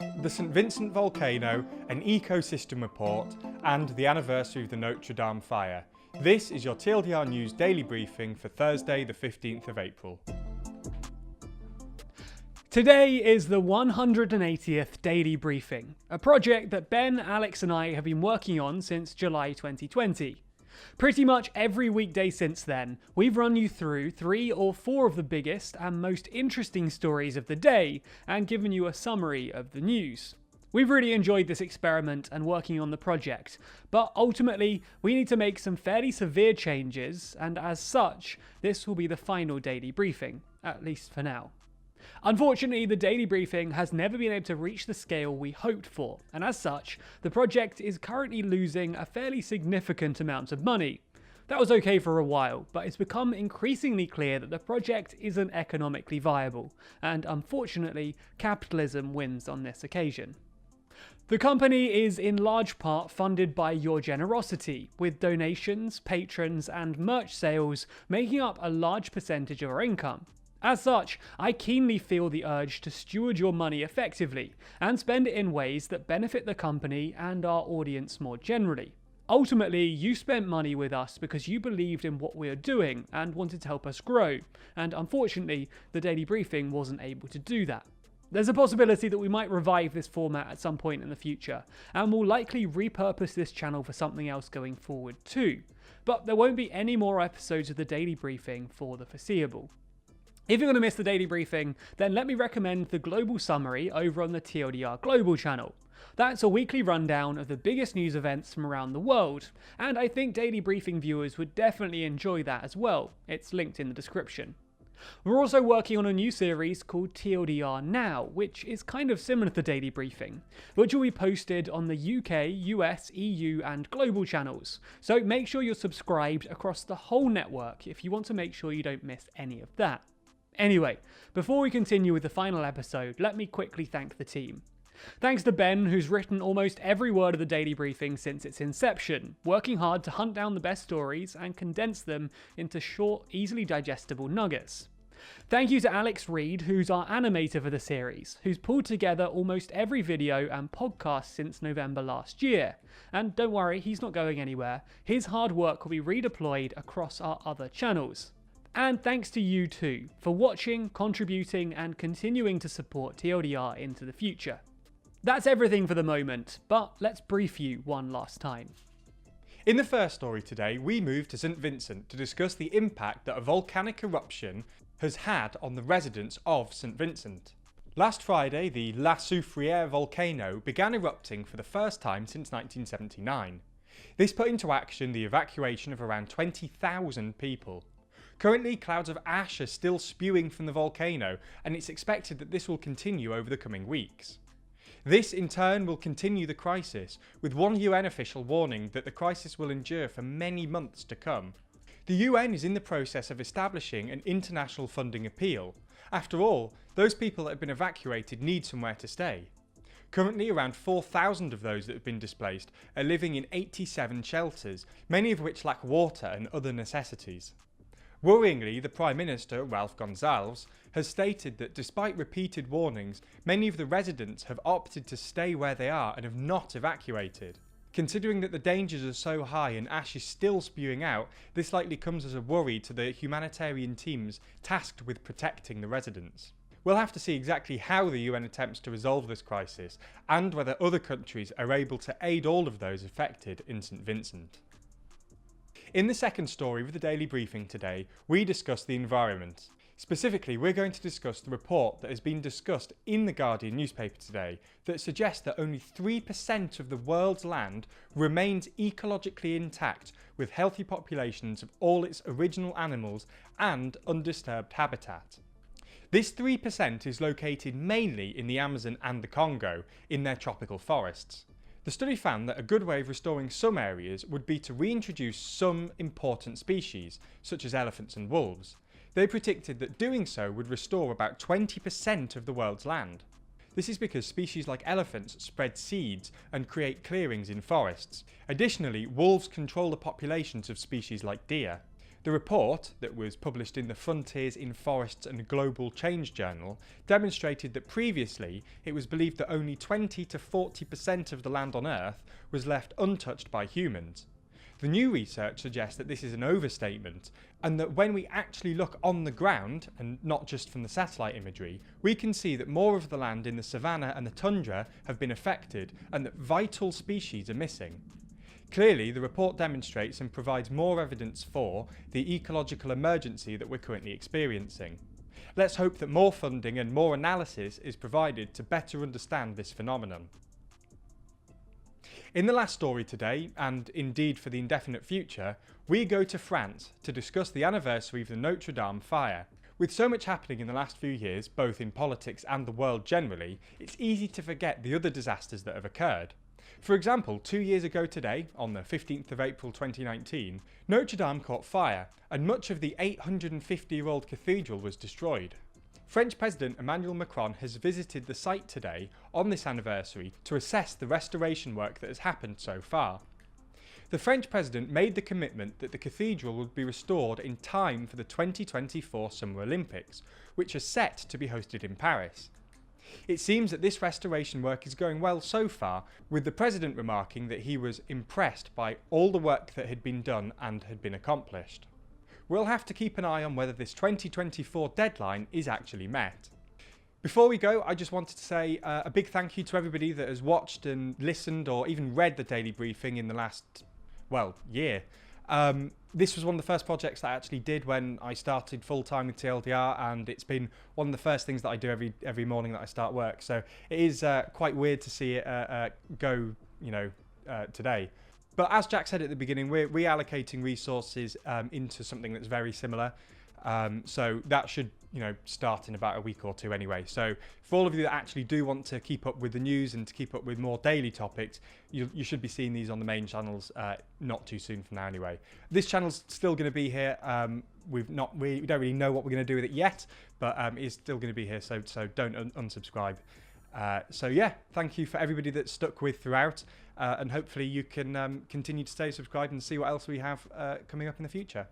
the St Vincent volcano, an ecosystem report, and the anniversary of the Notre Dame fire. This is your TLDR News daily briefing for Thursday the 15th of April. Today is the 180th daily briefing, a project that Ben, Alex and I have been working on since July 2020. Pretty much every weekday since then, we've run you through 3 or 4 of the biggest and most interesting stories of the day and given you a summary of the news. We've really enjoyed this experiment and working on the project, but ultimately we need to make some fairly severe changes, and as such, this will be the final daily briefing, at least for now. Unfortunately, the daily briefing has never been able to reach the scale we hoped for, and as such, the project is currently losing a fairly significant amount of money. That was okay for a while, but it's become increasingly clear that the project isn't economically viable, and unfortunately, capitalism wins on this occasion. The company is in large part funded by your generosity, with donations, patrons, and merch sales making up a large percentage of our income. As such, I keenly feel the urge to steward your money effectively and spend it in ways that benefit the company and our audience more generally. Ultimately, you spent money with us because you believed in what we are doing and wanted to help us grow, and unfortunately, the daily briefing wasn't able to do that. There's a possibility that we might revive this format at some point in the future, and we'll likely repurpose this channel for something else going forward too. But there won't be any more episodes of the daily briefing for the foreseeable. If you're going to miss the daily briefing, then let me recommend the Global Summary over on the TLDR Global channel. That's a weekly rundown of the biggest news events from around the world, and I think daily briefing viewers would definitely enjoy that as well. It's linked in the description. We're also working on a new series called TLDR Now, which is kind of similar to the daily briefing, which will be posted on the UK, US, EU and global channels. So make sure you're subscribed across the whole network if you want to make sure you don't miss any of that. Anyway, before we continue with the final episode, let me quickly thank the team. Thanks to Ben, who's written almost every word of the daily briefing since its inception, working hard to hunt down the best stories and condense them into short, easily digestible nuggets. Thank you to Alex Reed, who's our animator for the series, who's pulled together almost every video and podcast since November last year. And don't worry, he's not going anywhere. His hard work will be redeployed across our other channels. And thanks to you too, for watching, contributing and continuing to support TLDR into the future. That's everything for the moment, but let's brief you one last time. In the first story today, we move to St Vincent to discuss the impact that a volcanic eruption has had on the residents of St Vincent. Last Friday, the La Soufriere volcano began erupting for the first time since 1979. This put into action the evacuation of around 20,000 people. Currently, clouds of ash are still spewing from the volcano, and it's expected that this will continue over the coming weeks. This, in turn, will continue the crisis, with one UN official warning that the crisis will endure for many months to come. The UN is in the process of establishing an international funding appeal. After all, those people that have been evacuated need somewhere to stay. Currently, around 4,000 of those that have been displaced are living in 87 shelters, many of which lack water and other necessities. Worryingly, the Prime Minister, Ralph Gonsalves, has stated that despite repeated warnings, many of the residents have opted to stay where they are and have not evacuated. Considering that the dangers are so high and ash is still spewing out, this likely comes as a worry to the humanitarian teams tasked with protecting the residents. We'll have to see exactly how the UN attempts to resolve this crisis, and whether other countries are able to aid all of those affected in St Vincent. In the second story of the daily briefing today, we discuss the environment. Specifically, we're going to discuss the report that has been discussed in the Guardian newspaper today that suggests that only 3% of the world's land remains ecologically intact, with healthy populations of all its original animals and undisturbed habitat. This 3% is located mainly in the Amazon and the Congo, in their tropical forests. The study found that a good way of restoring some areas would be to reintroduce some important species, such as elephants and wolves. They predicted that doing so would restore about 20% of the world's land. This is because species like elephants spread seeds and create clearings in forests. Additionally, wolves control the populations of species like deer. The report, that was published in the Frontiers in Forests and Global Change journal, demonstrated that previously it was believed that only 20 to 40% of the land on Earth was left untouched by humans. The new research suggests that this is an overstatement, and that when we actually look on the ground, and not just from the satellite imagery, we can see that more of the land in the savanna and the tundra have been affected, and that vital species are missing. Clearly, the report demonstrates and provides more evidence for the ecological emergency that we're currently experiencing. Let's hope that more funding and more analysis is provided to better understand this phenomenon. In the last story today, and indeed for the indefinite future, we go to France to discuss the anniversary of the Notre Dame fire. With so much happening in the last few years, both in politics and the world generally, it's easy to forget the other disasters that have occurred. For example, 2 years ago today, on the 15th of April 2019, Notre Dame caught fire, and much of the 850-year-old cathedral was destroyed. French President Emmanuel Macron has visited the site today on this anniversary to assess the restoration work that has happened so far. The French President made the commitment that the cathedral would be restored in time for the 2024 Summer Olympics, which are set to be hosted in Paris. It seems that this restoration work is going well so far, with the President remarking that he was impressed by all the work that had been done and had been accomplished. We'll have to keep an eye on whether this 2024 deadline is actually met. Before we go, I just wanted to say a big thank you to everybody that has watched and listened or even read the daily briefing in the last, year. This was one of the first projects that I actually did when I started full-time with TLDR, and it's been one of the first things that I do every morning that I start work. So it is quite weird to see it go, today. But as Jack said at the beginning, we're reallocating resources into something that's very similar. So that should, start in about a week or two anyway. So for all of you that actually do want to keep up with the news and to keep up with more daily topics, you should be seeing these on the main channels not too soon from now anyway. This channel's still going to be here. We don't really know what we're going to do with it yet, but it's still going to be here. So don't unsubscribe. So yeah, thank you for everybody that's stuck with throughout, and hopefully you can continue to stay subscribed and see what else we have coming up in the future.